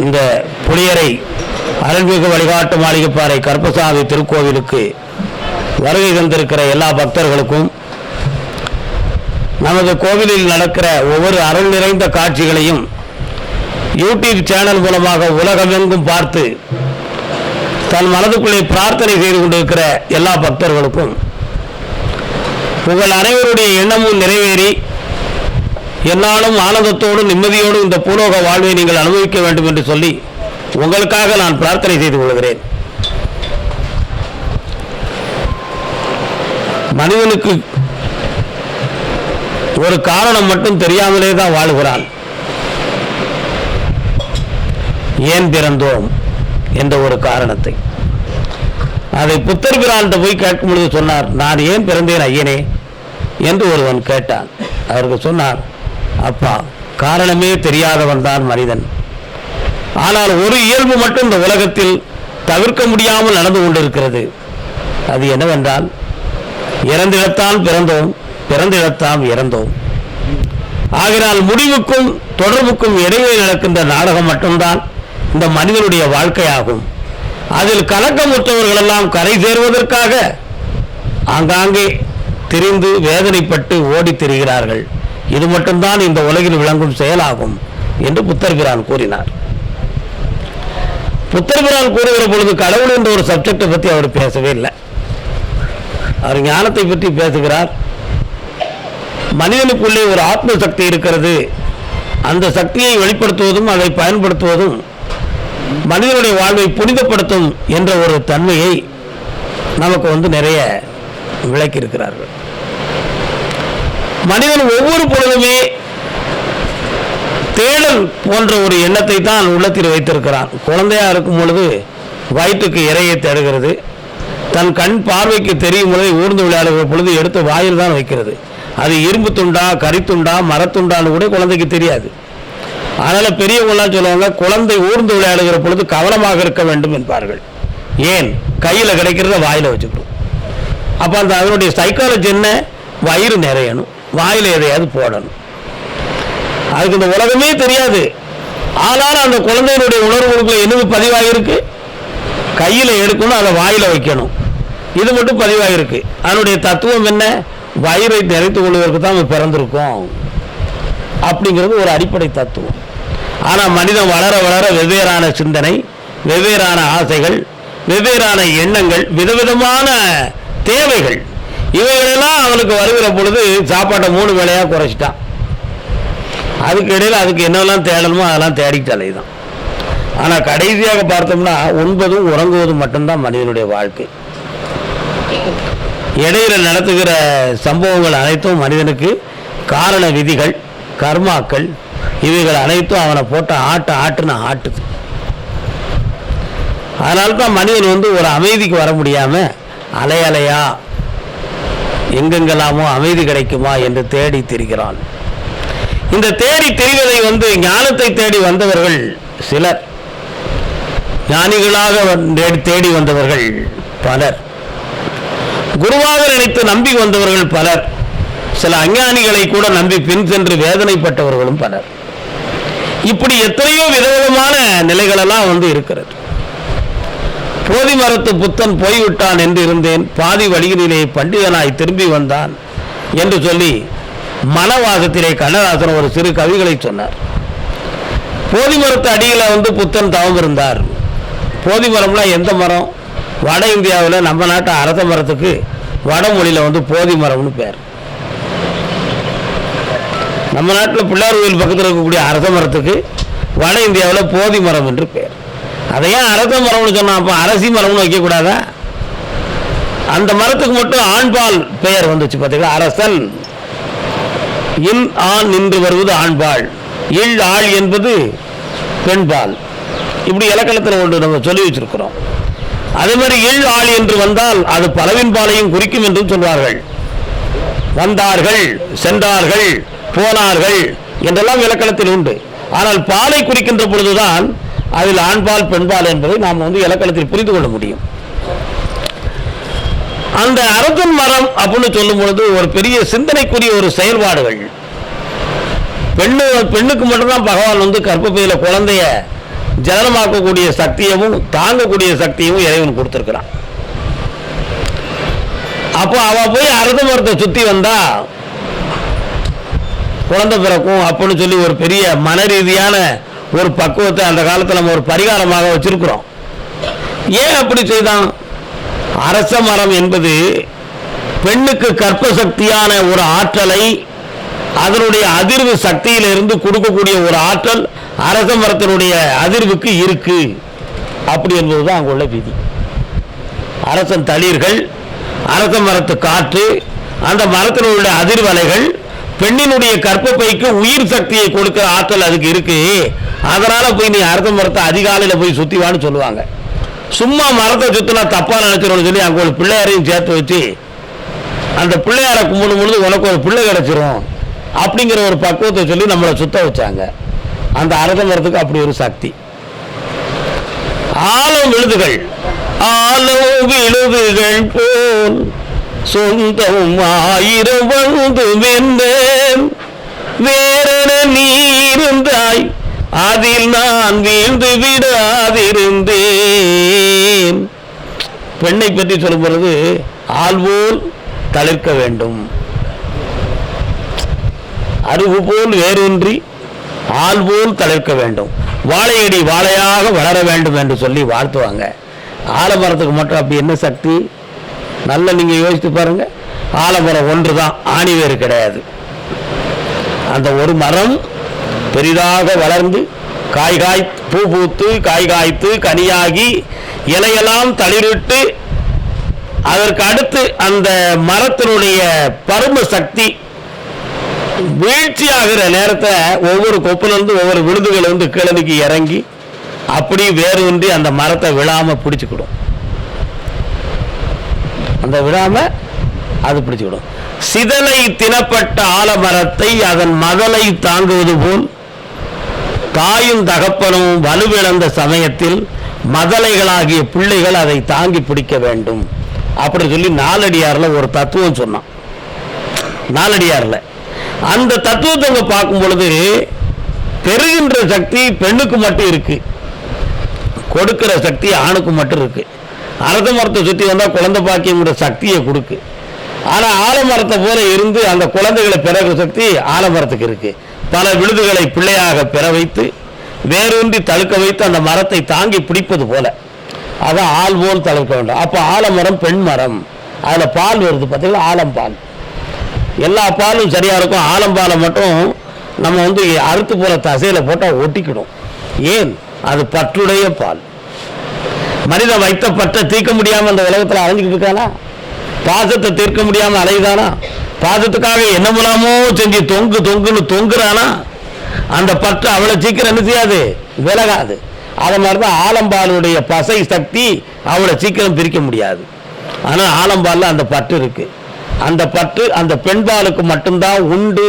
இந்த புளியரை அருள்மிகு வழிகாட்டு மாளிகைப்பாறை கருப்பசாமி திருக்கோவிலுக்கு வருகை தந்திருக்கிற எல்லா பக்தர்களுக்கும், நமது கோவிலில் நடக்கிற ஒவ்வொரு அருள் நிறைந்த காட்சிகளையும் யூடியூப் சேனல் மூலமாக உலகமெங்கும் பார்த்து தன் மனதுக்குள்ளே பிரார்த்தனை செய்து கொண்டிருக்கிற எல்லா பக்தர்களுக்கும் உங்கள் அனைவருடைய எண்ணமும் நிறைவேறி என்னாலும் ஆனந்தத்தோடும் நிம்மதியோடும் இந்த பூலோக வாழ்வை நீங்கள் அனுபவிக்க வேண்டும் என்று சொல்லி உங்களுக்காக நான் பிரார்த்தனை செய்து கொள்கிறேன். மனிதனுக்கு ஒரு காரணம் மட்டும் தெரியாமலே தான் வாழ்கிறான். ஏன் பிறந்தோம் என்ற ஒரு காரணத்தை. அதை புத்தர் பிரான்கிட்ட போய் கேட்கும் பொழுது சொன்னார், நான் ஏன் பிறந்தேன் ஐயனே என்று ஒருவன் கேட்டான். அவருக்கு சொன்னார், அப்பா, காரணமே தெரியாதவன் தான் மனிதன். ஆனால் ஒரு இயல்பு மட்டும் இந்த உலகத்தில் தவிர்க்க முடியாமல் நடந்து கொண்டிருக்கிறது. அது என்னவென்றால், இறந்திடத்தான் பிறந்தோம், பிறந்திடத்தான் இறந்தோம். ஆகினால் முடிவுக்கும் தொடர்புக்கும் இடையே நடக்கின்ற நாடகம் மட்டும்தான் இந்த மனிதனுடைய வாழ்க்கையாகும். அதில் கலக்கமுற்றவர்களெல்லாம் கரை சேருவதற்காக ஆங்காங்கே திரிந்து வேதனைப்பட்டு ஓடி திரிகிறார்கள். இது மட்டும்தான் இந்த உலகில் விளங்கும் செயலாகும் என்று புத்தர் பிரான் கூறினார். புத்தர் பிரான் கூறுகிற பொழுது கடவுள் என்ற ஒரு சப்ஜெக்டை பற்றி அவர் பேசவே இல்லை. அவர் ஞானத்தை பற்றி பேசுகிறார். மனிதனுக்குள்ளே ஒரு ஆத்ம சக்தி இருக்கிறது, அந்த சக்தியை வெளிப்படுத்துவதும் அதை பயன்படுத்துவதும் மனிதனுடைய வாழ்வை புனிதப்படுத்தும் என்ற ஒரு தன்மையை நமக்கு நிறைய விளக்கி இருக்கிறார்கள். மனிதன் ஒவ்வொரு பொழுதுமே தேடல் போன்ற ஒரு எண்ணத்தை தான் உள்ளத்தில் வைத்திருக்கிறான். குழந்தையா இருக்கும் பொழுது வயிற்றுக்கு இறையை தேடுகிறது. தன் கண் பார்வைக்கு தெரியும் பொழுது ஊர்ந்து விளையாடுகிற பொழுது எடுத்து வாயில் தான் வைக்கிறது. அது இரும்பு துண்டா, கரித்துண்டா, மரத்துண்டான்னு கூட குழந்தைக்கு தெரியாது. அதனால் பெரியவங்களாம் சொல்லுவாங்க, குழந்தை ஊர்ந்து விளையாடுகிற பொழுது கவனமாக இருக்க வேண்டும் என்பார்கள். ஏன்? கையில் கிடைக்கிறத வாயில் வச்சுக்கணும். அப்போ அந்த அதனுடைய சைக்காலஜி என்ன? வயிறு நிறையணும், வாயில் எதையாவது போடணும். அதுக்கு இந்த உலகமே தெரியாது. ஆனாலும் அந்த குழந்தையினுடைய உணர்வுகளுக்குள்ள என்னது பதிவாகிருக்கு? கையில் எடுக்கணும், அதை வாயில் வைக்கணும். இது மட்டும் பதிவாகிருக்கு. அதனுடைய தத்துவம் என்ன? வயிறை நிறைத்து கொள்வதற்கு தான் நம்ம பிறந்திருக்கோம் அப்படிங்கிறது ஒரு அடிப்படை தத்துவம். ஆனால் மனிதன் வளர வளர வெவ்வேறான சிந்தனை, வெவ்வேறான ஆசைகள், வெவ்வேறான எண்ணங்கள், விதவிதமான தேவைகள், இவைகளெல்லாம் அவனுக்கு வருகிற பொழுது சாப்பாட்டை 3 வேளையாக குறைச்சிட்டான். அதுக்கு இடையில் அதுக்கு என்னெல்லாம் தேடணுமோ அதெல்லாம் தேடிட்டாலே தான். ஆனால் கடைசியாக பார்த்தோம்னா உண்பதும் உறங்குவதும் மட்டும்தான் மனிதனுடைய வாழ்க்கை. இடையில நடத்துகிற சம்பவங்கள் அனைத்தும் மனிதனுக்கு காரண விதிகள், கர்மாக்கள், இவைகள் அனைத்தும் அவனை போட்ட ஆட்டுன்னு ஆட்டுது. அதனால தான் மனிதன் ஒரு அமைதிக்கு வர முடியாமல் அலையா எங்கெங்கெல்லாமோ அமைதி கிடைக்குமா என்று தேடி திரிகிறான். இந்த தேடி திரிவதை ஞானத்தை தேடி வந்தவர்கள் சிலர், ஞானிகளாக தேடி வந்தவர்கள் பலர், குருவாக நினைத்து நம்பி வந்தவர்கள் பலர், சில அஞ்ஞானிகளை கூட நம்பி பின் சென்று வேதனைப்பட்டவர்களும் பலர். இப்படி எத்தனையோ விதவிதமான நிலைகளெல்லாம் இருக்கிறது. போதி மரத்து புத்தன் போய்விட்டான் என்று இருந்தேன், பாதி வழியிலே பண்டிதனாய் திரும்பி வந்தான் என்று சொல்லி மனவாசத்திலே கண்ணதாசன் ஒரு சிறு கவிகளை சொன்னார். போதி மரத்து அடியில் புத்தன் தவம் இருந்தார். போதி மரம்னா எந்த மரம்? வட இந்தியாவில் நம்ம நாட்டு அரச மரத்துக்கு வடமொழியில் போதி மரம்னு பேர். நம்ம நாட்டில் பிள்ளையார் கோயில் பக்கத்தில் இருக்கக்கூடிய அரச மரத்துக்கு வட இந்தியாவில் போதி மரம் என்று பேர். அதையே அரச மரம்னு சொன்னா அப்போ அரசி மரம்னு வைக்கக்கூடாதா? அந்த மரத்துக்கு மட்டும் ஆண்பால் பெயர் வந்துச்சு பார்த்தீங்களா? அரசன், இன் ஆண் நின்று வருவது ஆண்பால், இல் ஆள் என்பது பெண்பால். இப்படி இலக்கணத்தில் ஒன்று நம்ம சொல்லி வச்சிருக்கிறோம். அதே மாதிரி இல் ஆள் என்று வந்தால் அது பலவின் பாலையும் குறிக்கும் என்றும் சொல்வார்கள். வந்தார்கள், சென்றார்கள், போனார்கள் என்றெல்லாம் இலக்கணத்தில் உண்டு. ஆனால் பாலை குறிக்கின்ற பொழுதுதான் அதில் ஆண்பால் பெண்பால் என்பதை நாம் இலக்கணத்தில் புரிந்து கொள்ள முடியும். அந்த அரசன் மரம் அப்படின்னு சொல்லும் பொழுது ஒரு பெரிய சிந்தனைக்குரிய ஒரு செயல்பாடுகள். பெண்ணுக்கு மட்டும்தான் பகவான் கர்ப்பப்பையில குழந்தைய ஜனனமாக்கக்கூடிய சக்தியவும் தாங்கக்கூடிய சக்தியவும் இறைவன் கொடுத்துருக்கிறான். அப்போ அவ போய் அரச மரத்தை சுற்றி வந்தா குழந்தை பிறக்கும் அப்படின்னு சொல்லி ஒரு பெரிய மன ரீதியான ஒரு பக்குவத்தை அந்த காலத்தில் நம்ம ஒரு பரிகாரமாக வச்சிருக்கிறோம். ஏன் அப்படி செய்தான்? அரச மரம் என்பது பெண்ணுக்கு கற்ப சக்தியான ஒரு ஆற்றலை அதனுடைய அதிர்வு சக்தியிலிருந்து கொடுக்கக்கூடிய ஒரு ஆற்றல் அரச மரத்தினுடைய அதிர்வுக்கு இருக்கு. அப்படி என்பதுதான் அங்குள்ள விதி. அரசன் தளிர்கள், அரச மரத்து காற்று, அந்த மரத்தினுடைய அதிர்வலைகள் பெண்ணினுடைய கற்பப்பைக்கு உயிர் சக்தியை கொடுக்கிற ஆற்றல் அதுக்கு இருக்கு. அதனால போய் நீ அரச மரத்தை அதிகாலையில் போய் சுத்திவான்னு சொல்லுவாங்க. சும்மா மரத்தை சுத்தினா தப்பா நினைச்சிடணும்னு சொல்லி அங்கே ஒரு பிள்ளையாரையும் சேர்த்து வச்சு அந்த பிள்ளையாரை கும்பிடும் பொழுது உனக்கு ஒரு பிள்ளை கிடைச்சிரும் அப்படிங்கிற ஒரு பக்குவத்தை சொல்லி நம்மளை சுத்த வச்சாங்க. அந்த அரச மரத்துக்கு அப்படி ஒரு சக்தி. ஆலம் விழுதுகள், ஆலம் விழுதுகள் போல் சொந்தம் ஆயிரம் வந்து வென்றேன், வேறென நீ இருந்தாய் அதில் நான் வீழ்ந்து விடாதிருந்தேன். பெண்ணை பற்றி சொல்லும் பொழுது ஆள்போல் தளிர்க்க வேண்டும், அருகு போல் வேரூன்றி ஆள்போல் தளிர்க்க வேண்டும், வாழையடி வாழையாக வளர வேண்டும் என்று சொல்லி வாழ்த்துவாங்க. ஆலமரத்துக்கு மட்டும் அப்படி என்ன சக்தி? நல்ல நீங்க யோசித்து பாருங்க. ஆலமரம் ஒன்று தான், ஆணி வேறு கிடையாது. அந்த ஒரு மரம் பெரிதாக வளர்ந்து பூ பூத்து காய் காய்த்து கனியாகி இலையெல்லாம் தளிரிட்டு அதற்கு அடுத்து அந்த மரத்தினுடைய பரும சக்தி வீழ்ச்சியாகிற நேரத்தை ஒவ்வொரு கொப்பிலிருந்து ஒவ்வொரு விழுதுகள் வந்து கிழமைக்கு இறங்கி அப்படி வேறு ஒன்றி அந்த மரத்தை விழாம பிடிச்சுக்கிடும். அந்த விழாம அது பிடிச்சுக்கிடும். சிதலை தினப்பட்ட ஆலமரத்தை அதன் மதலை தாங்குவது போல் தாயும் தகப்பனும் வலுவிழந்த சமயத்தில் மதலைகளாகிய பிள்ளைகள் அதை தாங்கி பிடிக்க வேண்டும் அப்படி சொல்லி நாலடியார்ல ஒரு தத்துவம் சொன்னான். நாலடியார்ல அந்த தத்துவத்தை பார்க்கும் பொழுது பெறுகின்ற சக்தி பெண்ணுக்கு மட்டும் இருக்கு, கொடுக்கிற சக்தி ஆணுக்கு மட்டும் இருக்கு. அரச மரத்தை சுற்றி வந்தால் குழந்தை பாக்கியங்கிற சக்தியை கொடுக்கு. ஆனால் ஆலமரத்தை போல இருந்து அந்த குழந்தைகளை பிறகு சக்தி ஆலமரத்துக்கு இருக்கு. பல விழுதுகளை பிள்ளையாக பெற வைத்து வேரூன்றி தழுக்க வைத்து அந்த மரத்தை தாங்கி பிடிப்பது போல அதான் ஆள் போல் தழுக்க வேண்டும். அப்போ ஆலமரம் பெண் மரம், அதில் பால் வருது பார்த்தீங்களா, ஆலம்பால். எல்லா பாலும் சரியா இருக்கும், ஆலம்பாலை மட்டும் நம்ம வந்து அறுத்து போற தசையில போட்டால் ஒட்டிக்கிடும். ஏன்? அது பற்றுடைய பால். மனித வைத்த பற்றை தீர்க்க முடியாம அந்த உலகத்தில் அலைஞ்சிக்கிட்டு இருக்கானா? பாசத்தை தீர்க்க முடியாம அலையுதானா? பாசத்துக்காக என்ன மூலமோ செஞ்சு தொங்குன்னு தொங்குறானா? அந்த பற்று அவ்வளவு சீக்கிரம் என்ன செய்யாது, விலகாது. அது மாதிரிதான் ஆலம்பாலுடைய பசை சக்தி அவ்வளவு சீக்கிரம் பிரிக்க முடியாது. ஆனால் ஆலம்பாலில் அந்த பற்று இருக்கு. அந்த பற்று அந்த பெண்பாலுக்கு மட்டும்தான் உண்டு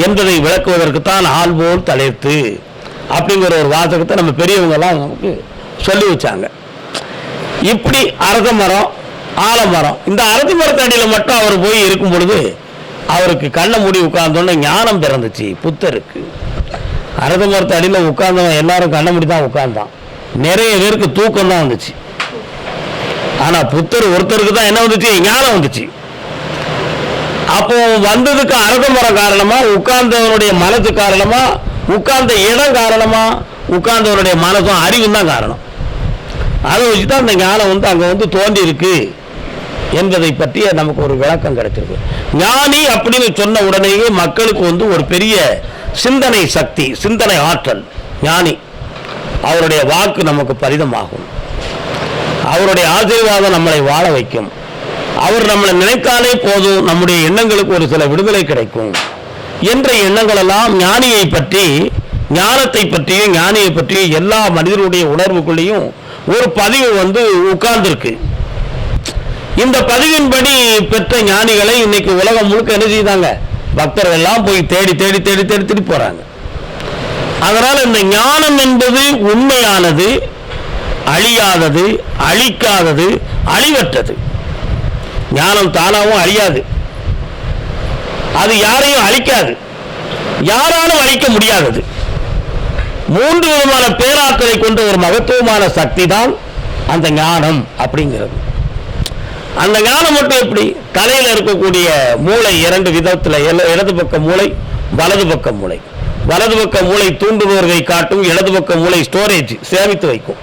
என்பதை விளக்குவதற்கு தான் ஆள் போல் தளிர்த்து அப்படிங்கிற ஒரு வாசகத்தை நம்ம பெரியவங்க எல்லாம் நமக்கு சொல்லி வச்சாங்க. இப்படி அரச மரம் ஆலமரம், இந்த அரச மரத்தடியில் மட்டும் அவர் போய் இருக்கும் பொழுது அவருக்கு கண்ணை மூடி உட்கார்ந்தோன்னு ஞானம் பிறந்துச்சு புத்தருக்கு. அரச மரத்து அடியில் உட்கார்ந்தவன் எல்லாரும் கண்ணை மூடி தான் உட்கார்ந்தான். நிறைய பேருக்கு தூக்கம் தான் வந்துச்சு. ஆனா புத்தர் ஒருத்தருக்கு தான் என்ன வந்துச்சு, ஞானம் வந்துச்சு. அப்போ வந்ததுக்கு அரச மரம் காரணமா, உட்கார்ந்தவனுடைய மனசு காரணமா, உட்கார்ந்த இடம் காரணமா, உட்கார்ந்தவனுடைய மனசும் அறிவும் தான் காரணம். அதை வச்சுதான் அந்த ஞானம் வந்து அங்க வந்து தோன்றி இருக்கு என்பதை பற்றிய நமக்கு ஒரு விளக்கம் கிடைச்சிருக்கு. ஞானி அப்படின்னு சொன்ன உடனேயே மக்களுக்கு வந்து ஒரு பெரிய சிந்தனை சக்தி, சிந்தனை ஆற்றல். ஞானி அவருடைய வாக்கு நமக்கு பரிதமாகும், அவருடைய ஆசீர்வாதம் நம்மளை வாழ வைக்கும். அவர் நம்மளை நினைத்தாலே போதும், நம்முடைய எண்ணங்களுக்கு ஒரு சில விடுதலை கிடைக்கும் என்ற எண்ணங்கள் எல்லாம் ஞானியை பற்றி, ஞானத்தை பற்றியும் ஞானியை பற்றியும் எல்லா மனிதனுடைய உணர்வுக்குள்ளேயும் ஒரு பதிவு வந்து உட்கார்ந்துருக்கு. இந்த பதிவின்படி பெற்ற ஞானிகளை இன்னைக்கு உலகம் முழுக்க என்ன செய்தாங்க, பக்தர்கள் எல்லாம் போய் தேடி தேடி தேடி தேடி தேடி போறாங்க. அதனால இந்த ஞானம் என்பது உண்மையானது, அழியாதது, அழிக்காதது, அழிவற்றது. ஞானம் தானாவும் அழியாது, அது யாரையும் அழிக்காது, யாராலும் அழிக்க முடியாதது. 3 விதமான பேராற்றலை கொண்ட ஒரு மகத்துவமான சக்தி தான் அந்த ஞானம் அப்படிங்கிறது. அந்த ஞானம் மட்டும் எப்படி? தலையில் இருக்கக்கூடிய மூளை 2 விதத்தில், இடது பக்க மூளை, வலது பக்க மூளை. வலது பக்க மூளை தூண்டுபவர்களை காட்டும், இடது பக்க மூளை ஸ்டோரேஜ், சேமித்து வைக்கும்.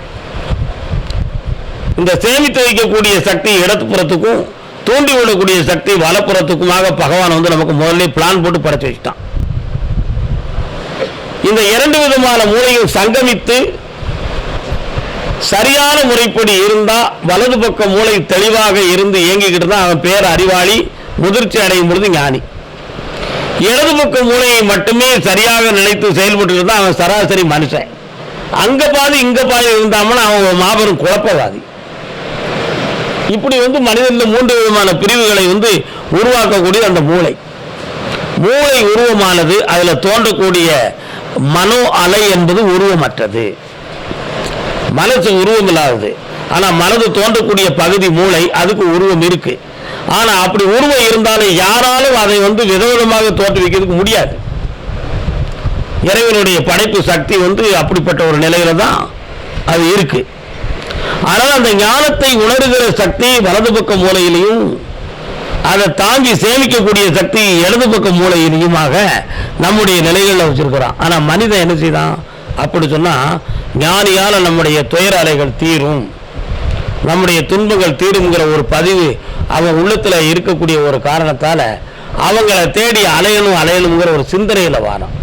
இந்த சேமித்து வைக்கக்கூடிய சக்தி இடதுபுறத்துக்கும் தூண்டி விடக்கூடிய சக்தி வலப்புறத்துக்குமாக பகவான் நமக்கு முதல்ல பிளான் போட்டு படைச்சு வச்சுட்டான். இந்த 2 விதமான மூளையும் சங்கமித்து சரியான முறைப்படி இருந்தா வலது பக்க மூளை தெளிவாக இருந்து இயங்கிக்கிட்டு தான் அவன் பேர் அறிவாளி, முதிர்ச்சி அடையும் பொழுது ஞானி. இடது பக்க மூளையை மட்டுமே சரியாக நினைத்து செயல்பட்டு இருந்தா அவன் சராசரி மனுஷன். அங்க பாதி இங்க பாதி இருந்தாமனா அவன் மாபெரும் குழப்பவாதி. இப்படி மனிதனில் 3 விதமான பிரிவுகளை உருவாக்கக்கூடிய அந்த மூளை உருவமானது அதுல தோன்றக்கூடிய மனோ அலை என்பது உருவமற்றது. மனசு உருவம் இல்லாதது. ஆனா மனது தோன்றக்கூடிய பகுதி மூளை, அதுக்கு உருவம் இருக்கு. ஆனா அப்படி உருவம் இருந்தாலும் யாராலும் அதை விதவிதமாக தோற்றுவிக்கிறதுக்கு முடியாது. இறைவனுடைய படைப்பு சக்தி அப்படிப்பட்ட ஒரு நிலையில தான் அது இருக்கு. ஆனால் அந்த ஞானத்தை உணர்கிற சக்தி வலது பக்க மூலையிலையும், அதை தாங்கி சேமிக்கக்கூடிய சக்தி இடது பக்க மூலையிலையுமாக நம்முடைய நிலைகளில் வச்சிருக்கிறோம். ஆனா மனிதன் என்ன செய்தான்? அப்படி சொன்னா ஞானியால நம்முடைய துயர அலைகள் தீரும், நம்முடைய துன்பங்கள் தீருங்கிற ஒரு பதிவு அவன் உள்ளத்துல இருக்கக்கூடிய ஒரு காரணத்தால அவங்களை தேடி அலையணுங்கிற ஒரு சிந்தனையில வாரம்.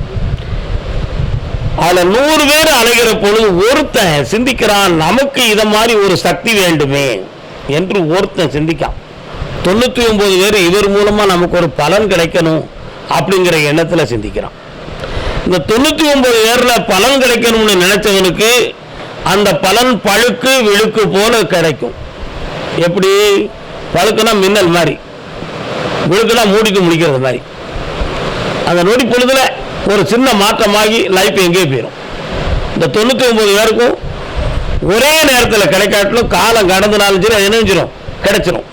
அதுல 100 பேர் அலைகிற பொழுது ஒருத்தன் சிந்திக்கிறான், நமக்கு இத மாதிரி ஒரு சக்தி வேண்டுமே என்று ஒருத்தன் சிந்திக்கான். 99 பேர் இவர் மூலமா நமக்கு ஒரு பலன் கிடைக்கணும் அப்படிங்கிற எண்ணத்துல சிந்திக்கிறான். இந்த 99 பேர்ல பலன் கிடைக்கணும்னு நினைச்சவனுக்கு அந்த பலன் பழுக்கு விழுக்கு போல கிடைக்கும். எப்படி? பழுக்குனா மின்னல் மாதிரி, விழுக்குனா மூடிட்டு முடிக்கிறது மாதிரி. அந்த நொடி பொழுதுல ஒரு சின்ன மாற்றமாகி லைஃப் எங்கேயே போயிடும். இந்த 99 பேருக்கும் ஒரே நேரத்தில் கிடைக்காட்டிலும் காலம் கடந்தனாலும் சரி அது என்ன கிடைச்சிடும்.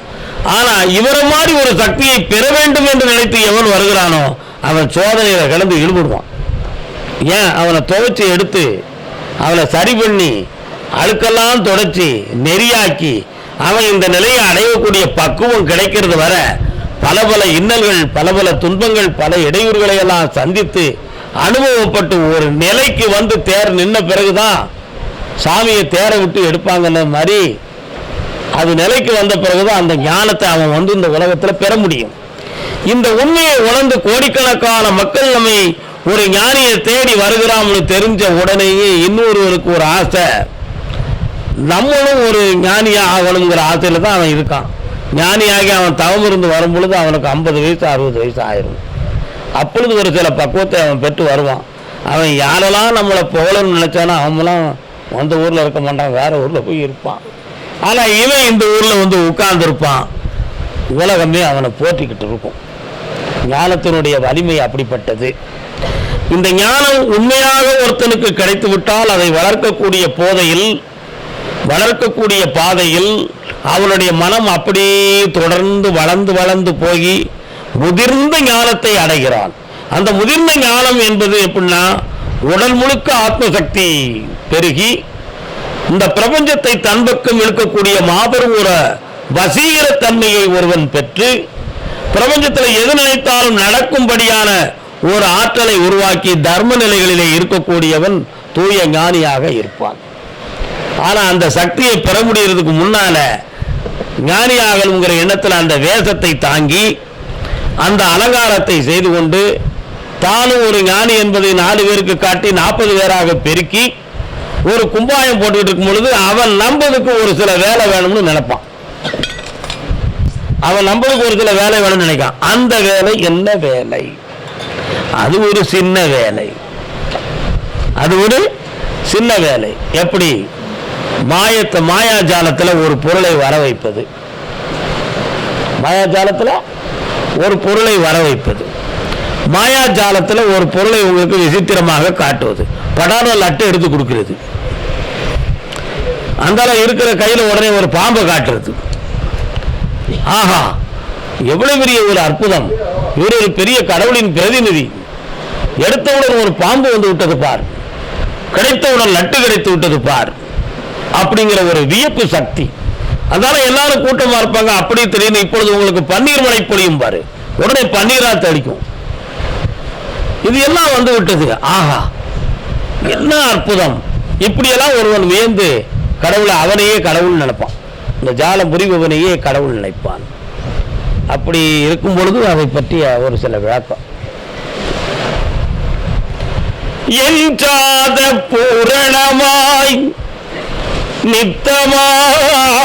ஆனா இவரை மாதிரி ஒரு சக்தியை பெற வேண்டும் என்று நினைத்து எவன் வருகிறானோ அவன் சோதனையில கலந்து ஈடுபடுவான். ஏன்? அவனை துவைச்சி எடுத்து அவனை சரி பண்ணி அழுக்கெல்லாம் தொடச்சி நெறியாக்கி அவன் இந்த நிலையை அடையக்கூடிய பக்குவம் கிடைக்கிறது வர பல பல இன்னல்கள், பல பல துன்பங்கள், பல இடையூறுகளை எல்லாம் சந்தித்து அனுபவப்பட்டு ஒரு நிலைக்கு தேர் நின்ன பிறகுதான் சாமியை தேரை விட்டு எடுப்பாங்கன்னு மாதிரி அது நிலைக்கு வந்த பிறகுதான் அந்த ஞானத்தை அவன் இந்த உலகத்தில் பெற முடியும். இந்த உண்மையை உணர்ந்து கோடிக்கணக்கான மக்கள் நம்மை ஒரு ஞானியை தேடி வருகிறான்னு தெரிஞ்ச உடனேயே இன்னொருவருக்கு ஒரு ஆசை, நம்மளும் ஒரு ஞானியா ஆகணுங்கிற ஆசையில தான் அவன் இருக்கான். ஞானியாகி அவன் தவம் இருந்து வரும் பொழுது அவனுக்கு 50 வயசு 60 வயசு ஆயிரும். அப்பொழுது ஒரு சில பக்குவத்தை அவன் பெற்று வருவான். அவன் யாரெல்லாம் நம்மளை புகழன்னு நினைச்சானோ அவங்களாம் அந்த ஊர்ல இருக்க மாட்டான், வேற ஊர்ல போய் இருப்பான். ஆனா இவன் இந்த ஊர்ல உட்கார்ந்து இருப்பான், உலகமே அவனை போற்றிக்கிட்டு இருக்கும். ஞானத்தினுடைய வலிமை அப்படிப்பட்டது. இந்த ஞானம் உண்மையாக ஒருத்தனுக்கு கிடைத்து விட்டால் அதை வளர்க்கக்கூடிய பாதையில் அவனுடைய மனம் அப்படியே தொடர்ந்து வளர்ந்து போய் முதிர்ந்த ஞானத்தை அடைகிறான். அந்த முதிர்ந்த ஞானம் என்பது எப்படின்னா உடல் முழுக்க ஆத்மசக்தி பெருகி இந்த பிரபஞ்சத்தை தன்பக்கம் இழுக்கக்கூடிய மாபெரும் ஒரு வசீகர தன்மையை ஒருவன் பெற்று பிரபஞ்சத்தில் எது நினைத்தாலும் நடக்கும்படியான ஒரு ஆற்றலை உருவாக்கி தர்ம நிலைகளிலே இருக்கக்கூடியவன் தூய ஞானியாக இருப்பான். ஆனா அந்த சக்தியை பெற முடியறதுக்கு முன்னால ஞானியாகணுங்கிற எண்ணத்தில் அந்த வேஷத்தை தாங்கி அந்த அலங்காரத்தை செய்து கொண்டு தானும் ஒரு ஞானி என்பதை 4 பேருக்கு காட்டி 40 பேராக பெருக்கி ஒரு கும்பாயம் போட்டுக்கிட்டு இருக்கும் பொழுது அவன் நம்பதுக்கு ஒரு சில வேலை வேணும்னு நினைப்பான். அவன் நம்பதுக்கு ஒரு சில வேலை வேணும்னு நினைக்கான். அந்த வேலை என்ன வேலை? அது ஒரு சின்ன வேலை. எப்படி? மாயாஜாலத்தில் ஒரு பொருளை வர வைப்பது. மாயாஜாலத்தில் ஒரு பொருளை உங்களுக்கு விசித்திரமாக காட்டுவது. படாமல் அட்டை எடுத்து கொடுக்கிறது. அந்த இருக்கிற கையில் உடனே ஒரு பாம்பை காட்டுறது. ஆஹா, எவ்வளவு பெரிய ஒரு அற்புதம்! இவர் ஒரு பெரிய கடவுளின் பிரதிநிதி. எடுத்தவுடன் ஒரு பாம்பு விட்டது பார். கிடைத்தவுடன் லட்டு கிடைத்து விட்டது பார் அப்படிங்கிற ஒரு வியப்பு சக்தி. அதனால எல்லாரும் கூட்டமா இருப்பாங்க. அப்படி திடீர்னு இப்பொழுது உங்களுக்கு பன்னீர் மழை பொழியும் பாரு, உடனே பன்னீரா தெளிக்கும். இது எல்லாம் வந்து விட்டது. ஆஹா, என்ன அற்புதம்! இப்படியெல்லாம் ஒருவன் வியந்து கடவுளை அவனையே கடவுள் நினைப்பான். இந்த ஜாலம் புரிபவனையே கடவுள் நினைப்பான். அப்படி இருக்கும் பொழுது அதை பற்றிய ஒரு சில விளக்கம். என்றாத பூரணமாய் நித்தமாய்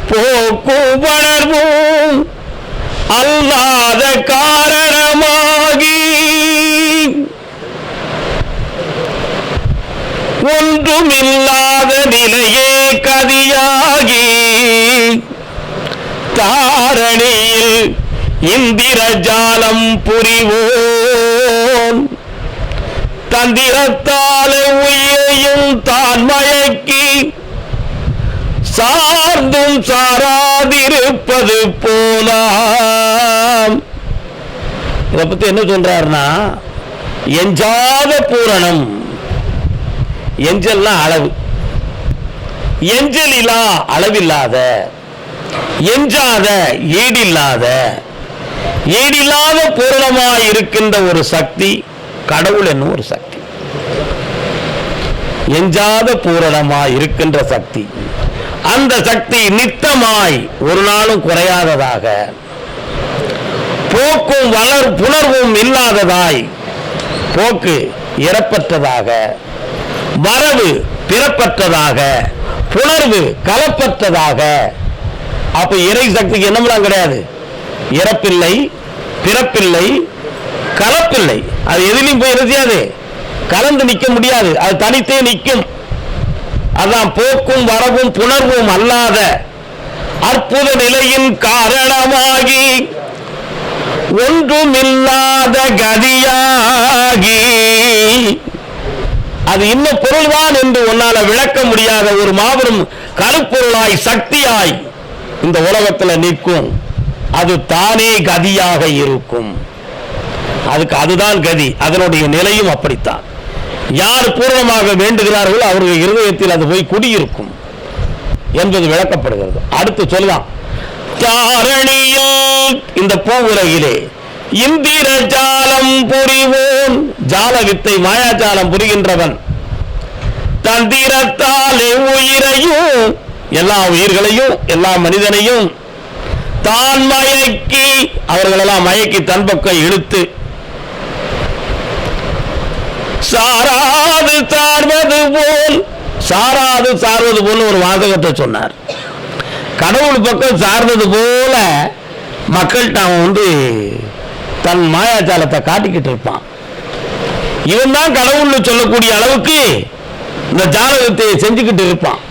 போக்கும் வளர்வும் அல்லாத காரணமாகி ஒன்றுமில்லாத நிலையே கதியாகி தாரணியில் இந்திரஜாலம் புரிவோம் தந்திரத்தாலே உயிரையும் தான் மயக்கி சார்ந்தும் சாராதிருப்பது போலாம். இதை பத்தி என்ன சொல்றாருன்னா, எஞ்சாத பூரணம். எஞ்சல்னா அளவு, எஞ்சலிலா அளவில்லாத, எஞ்சாத ஈடில்லாத, ஈடில்லாத பூரணமாய் இருக்கின்ற ஒரு சக்தி கடவுள் என்னும் ஒரு சக்தி. எஞ்சாத பூரணமாய் இருக்கின்ற சக்தி. அந்த சக்தி நித்தமாய் ஒரு நாளும் குறையாததாக, போக்கும் புணர்வும் இல்லாததாய், போக்கு இறப்பற்றதாக, வரவு பிறப்பற்றதாக, புணர்வு கலப்பற்றதாக. அப்ப இறை சக்திக்கு என்னமெல்லாம் கிடையாது, இறப்பில்லை, பிறப்பில்லை, கலப்பில்லை. அது எதிலையும் போய் இருக்காது, கலந்து நிற்க முடியாது, அது தனித்தே நிற்கும். அதான் போக்கும் வரவும் புணர்வும் அல்லாத அற்புத நிலையின் காரணமாகி ஒன்றுமில்லாத கதியாகி, அது இன்னும் பொருள்தான் என்று உன்னால விளக்க முடியாத ஒரு மாபெரும் கருப்பொருளாய் சக்தியாய் இந்த உலகத்தில் நிற்கும். அது தானே கதியாக இருக்கும். அதுக்கு அதுதான் கதி. அதனுடைய நிலையும் அப்படித்தான். யார் பூர்ணமாக வேண்டுகிறார்களோ அவர்கள் இருதயத்தில் அது போய் குடியிருக்கும் என்பது விளக்கப்படுகிறது. அடுத்து சொல்லலாம், தாரணியில் இந்த பூவுலகிலே இந்திர ஜாலம் புரிவோன், ஜால வித்தை மாயாஜாலம் புரிகின்றவன், தந்திரத்தாலே உயிரையும் எல்லா உயிர்களையும் எல்லா மனிதனையும் தான் மயக்கி, அவர்களெல்லாம் மயக்கி தன் பக்கம் இழுத்து சாராது சார்வது போல், சாராது சார்வது போல் ஒரு வாசகத்தை சொன்னார். கடவுள் பக்கம் சார்ந்தது போல மக்கள்கிட்ட அவன் தன் மாயாஜாலத்தை காட்டிக்கிட்டு இருப்பான். இவன் தான் கடவுள்னு சொல்லக்கூடிய அளவுக்கு இந்த ஜாலகத்தை செஞ்சுக்கிட்டு இருப்பான்.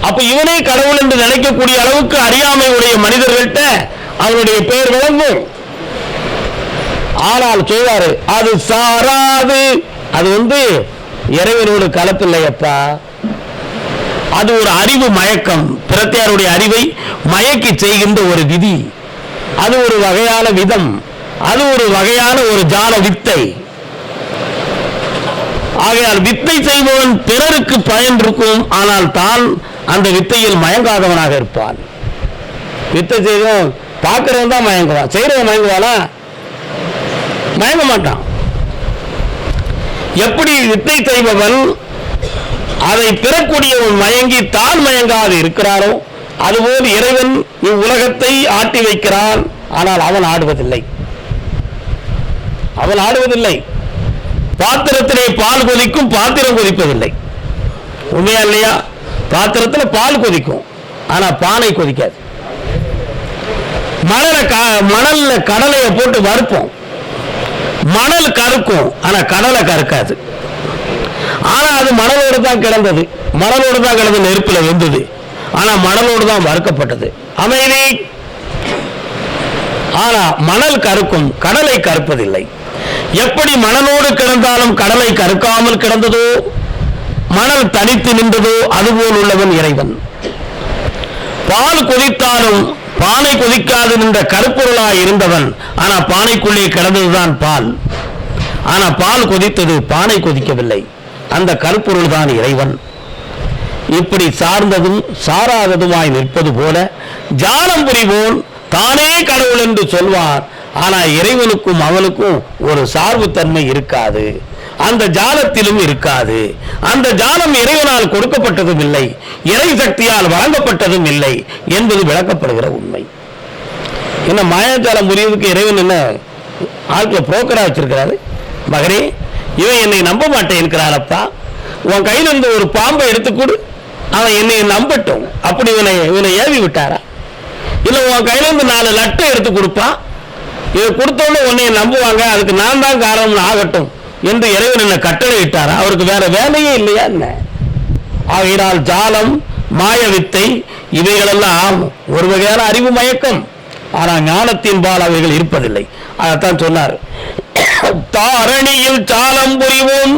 அப்ப இவனே கடவுள் என்று நினைக்கக்கூடிய அளவுக்கு அறியாமை உடைய மனிதர்கள்ட்ட அவனுடைய பெயர் விளங்கும். ஆனால் சொல்வாரு, அது சாராது, அது இறைவனோடு கலப்பில்லையப்பா, அது ஒரு அறிவு மயக்கம், பிரத்தியாருடைய அறிவை மயக்கி செய்கின்ற ஒரு விதி, அது ஒரு வகையான விதம், அது ஒரு வகையான ஒரு ஜால வித்தை. ஆகையால் வித்தை செய்பவன் பிறருக்கு பயன் இருக்கும், ஆனால் தான் அந்த வித்தையில் மயங்காதவனாக இருப்பான். வித்தை செய்தவன் பார்க்கிறவன் தான் மயங்குவான், செய்யறவன் மயங்குவானா? மயங்க மாட்டான். எப்படி வித்தை செய்பவன் அதை பெறக்கூடியவன் மயங்கி தான் மயங்காது இருக்கிறாரோ, அதுபோல் இறைவன் இவ்வுலகத்தை ஆட்டி வைக்கிறான். ஆனால் அவன் ஆடுவதில்லை, அவன் ஆடுவதில்லை. பாத்திரத்திலே பால் கொதிக்கும், பாத்திரம் கொதிப்பதில்லை. உண்மையா இல்லையா? பாத்திரத்தில் பால் கொதிக்கும், ஆனா பானை கொதிக்காது. மணல்ல கடலையை போட்டு வறுப்போம், மணல் கருக்கும், ஆனா கடலை கருக்காது. ஆனா அது மணலோடு தான் கிடந்தது, மணலோடு தான் கிடந்த நெருப்பில் வெந்தது, ஆனா மணலோடு தான் வறுக்கப்பட்டது. அமைதி. ஆனா மணல் கருக்கும், கடலை கருப்பதில்லை. எப்படி மணலோடு கிடந்தாலும் கடலை கருக்காமல் கிடந்ததோ, மணல் தனித்து நின்றதோ, அதுபோல் உள்ளவன் இறைவன். பால் கொதித்தாலும் பானை கொதிக்காது நின்ற கருப்பொருளாய் இருந்தவன், ஆனா பானைக்குள்ளே கிடந்ததுதான் பால். ஆனா பால் கொதித்தது, பானை கொதிக்கவில்லை. அந்த கருப்பொருள் தான் இறைவன். இப்படி சார்ந்ததும் சாராததுமாய் நிற்பது போல ஜாலம் புரிவோன் தானே கடவுள் என்று சொல்வார். ஆனா இறைவனுக்கும் அவனுக்கும் ஒரு சார்பு தன்மை இருக்காது, அந்த ஜாலத்திலும் இருக்காது. அந்த ஜாலம் இறைவனால் கொடுக்கப்பட்டதும் இல்லை, இறை சக்தியால் வழங்கப்பட்டதும் இல்லை என்பது விளக்கப்படுகிற உண்மை. என்ன மாயாஜாலம் புரிவதற்கு இறைவன் என்ன ஆட்களை புரோக்கரா வச்சிருக்கிறாரு? மகனே, இவன் என்னை நம்ப மாட்டேன் இருக்கிறாரப்பா, உன் கையில் இருந்த ஒரு பாம்பை எடுத்துக்கொடு, அவன் என்னை நம்பட்டும். அப்படி இவனை ஏவி விட்டாரா? இல்ல உன் கையில இருந்து 4 லட்டை எடுத்து கொடுப்பான், இதை கொடுத்தோன்னு உன்னை நம்புவாங்க, அதுக்கு நான் தான் காரணம் ஆகட்டும் என்று இறைவன் என்ன கட்டளை இட்டாரா? அவருக்கு வேற வேலையே இல்லையா என்ன? ஆகையினால் ஜாலம், மாய வித்தை இவைகளெல்லாம் ஒரு வகையான அறிவு மயக்கம். ஆனால் ஞானத்தின் பால் அவைகள் இருப்பதில்லை. அதைத்தான் சொன்னார், தாரணியில் ஜாலம் புரிவோம்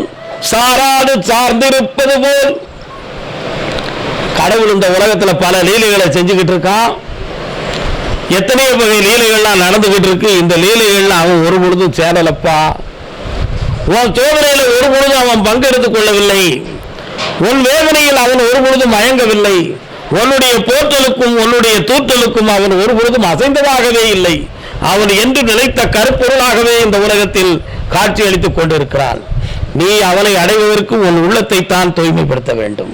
சாராது சார்ந்திருப்பது போல். கடவுள் இந்த உலகத்துல பல லீலைகளை செஞ்சுக்கிட்டு இருக்கான். எத்தனையோ வகை லீலைகள்லாம் நடந்துகிட்டு இருக்கு. இந்த லீலைகள்லாம் அவன் ஒரு பொழுதும் சேரலப்பா. உன் சோதனையில ஒரு பொழுதும் அவன் பங்கெடுத்துக் கொள்ளவில்லை, உன் வேதனையில் அவன் ஒரு பொழுதும் மயங்கவில்லை, உன்னுடைய போற்றலுக்கும் உன்னுடைய தூற்றலுக்கும் அவன் ஒரு பொழுதும் அசைந்ததாகவே இல்லை. அவன் என்று நிலைத்த கருப்பொருளாகவே இந்த உலகத்தில் காட்சி அளித்துக் கொண்டிருக்கிறான். நீ அவனை அடைவதற்கு உன் உள்ளத்தை தான் தூய்மைப்படுத்த வேண்டும்,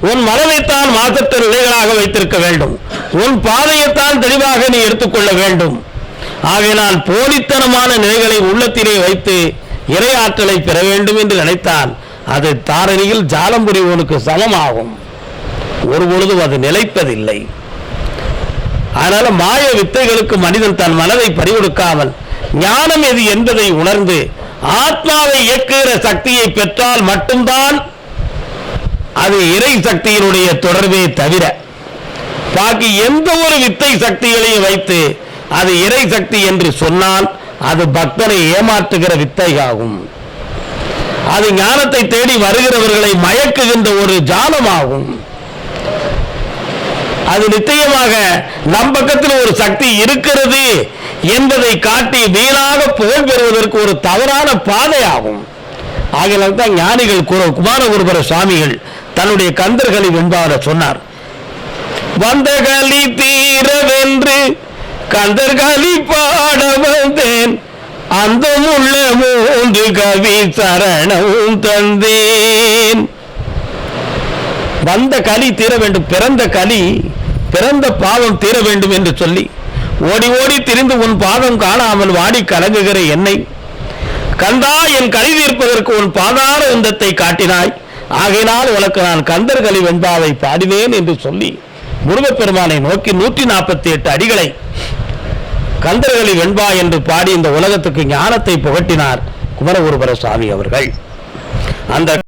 உன் மனதைத்தான் மாசற்ற நிலைகளாக வைத்திருக்க வேண்டும், உன் பாதையைத்தான் தெளிவாக நீ எடுத்துக்கொள்ள வேண்டும். ஆகையினால் போலித்தனமான நிலைகளை உள்ளத்திலே வைத்து இறை ஆற்றலை பெற வேண்டும் என்று நினைத்தால் அது தாரணியில் ஜாலம் புரிவோனுக்கு சமமாகும். ஒரு பொழுதும் அது நிலைப்பதில்லை. அதனால மாய வித்தைகளுக்கு மனிதன் தன் மனதை பறிகொடுக்காமல் ஞானம் எது என்பதை உணர்ந்து ஆத்மாவை இயக்குகிற சக்தியை பெற்றால் மட்டும்தான் அது இறை சக்தியினுடைய தொடர்பே தவிர பாக்கி எந்த ஒரு வித்தை சக்திகளையும் வைத்து அது இறை சக்தி என்று சொன்னால் அது பக்தனை ஏமாற்றுகிற வித்தை ஆகும். அது ஞானத்தை தேடி வருகிறவர்களை மயக்குகின்ற ஒரு ஜாலமாகும். அது நிச்சயமாக நம் பக்கத்தில் ஒரு சக்தி இருக்கிறது என்பதை காட்டி வீணாக புகழ் பெறுவதற்கு ஒரு தவறான பாதையாகும். ஆகையால் தான் ஞானிகள் குமாரகுருபர சுவாமிகள் தன்னுடைய கந்தர்களை வென்பார சொன்னார், வந்த களி தீரவென்று கந்தர்களி பாட வந்தேன், அந்த உள்ள 3 கவி சரணம் தந்தேன். வந்த களி தீர வேண்டும், பிறந்த பாவம் தீர வேண்டும் என்று சொல்லி ஓடி ஓடி திரிந்து உன் பாதம் காணாமல் வாடி கலங்குகிற என்னை கந்தா, என் களி தீர்ப்பதற்கு உன் பாதார உந்தத்தை காட்டினாய், ஆகையினால் உனக்கு நான் கந்தர்களி வெண்பாவை பாடினேன் என்று சொல்லி முருகப்பெருமானை நோக்கி 148 அடிகளை கந்தர்களி வெண்பா என்று பாடி இந்த உலகத்துக்கு ஞானத்தை புகட்டினார் குமரகுருபர சுவாமி அவர்கள். அந்த